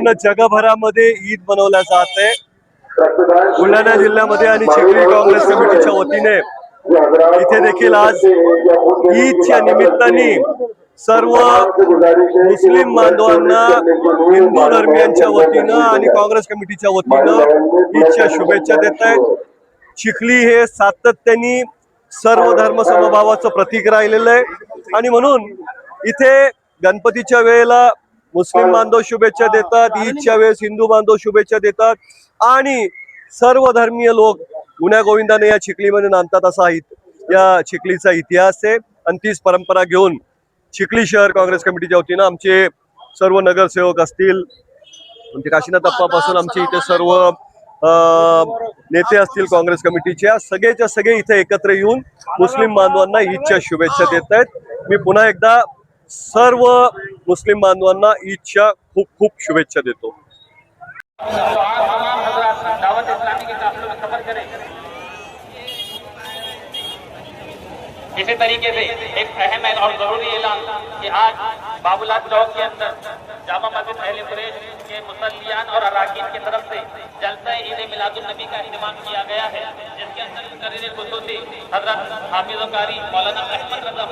संपूर्ण जगभरामध्ये ईद मनवल्या जात आहे। बुलढाणा जिल्ह्यामध्ये आणि चिखली काँग्रेस कमिटीच्या वतीने इथे देखील आज ईदच्या निमित्ताने सर्व मुस्लिम बांधवांना हिंदू धर्मियांच्या वतीनं आणि काँग्रेस कमिटीच्या वतीनं ईदच्या शुभेच्छा देत आहेत। चिखली हे सातत्याने सर्व धर्म समभावाचं प्रतीक राहिलेलं आहे आणि म्हणून इथे गणपतीच्या वेळेला मुस्लिम बांधव शुभेच्छा देतात, ईदच्या वेळेस हिंदू बांधव शुभेच्छा देतात आणि सर्व धर्मीय लोक गुण्या गोविंदाने या चिखलीमध्ये नांदतात असा या चिखलीचा इतिहास आहे। आणि तीच परंपरा घेऊन चिखली शहर काँग्रेस कमिटीच्या वतीनं आमचे सर्व नगरसेवक असतील, म्हणजे काशीनाथ अप्पापासून आमचे इथे सर्व नेते असतील काँग्रेस कमिटीच्या, सगळेच्या सगळे इथे एकत्र येऊन मुस्लिम बांधवांना ईदच्या शुभेच्छा देत आहेत। मी पुन्हा एकदा सर्व मुस्लिम बांधवांना ईदच्या खूप खूप शुभेच्छा देतो। इसी तरीके से एक अहम और जरूरी ऐलान कि आज बाबूलाल चौक के अंदर जामा मस्जिद अहले कुरैश के मुसल्लियान और अराकीन की तरफ से जलसा ईद मिलादुन नबी का इंतजाम किया गया है, जिसके अंदर मुकर्रिर खुसूसी हजरत हाफिज कारी मौलाना अहमद रजा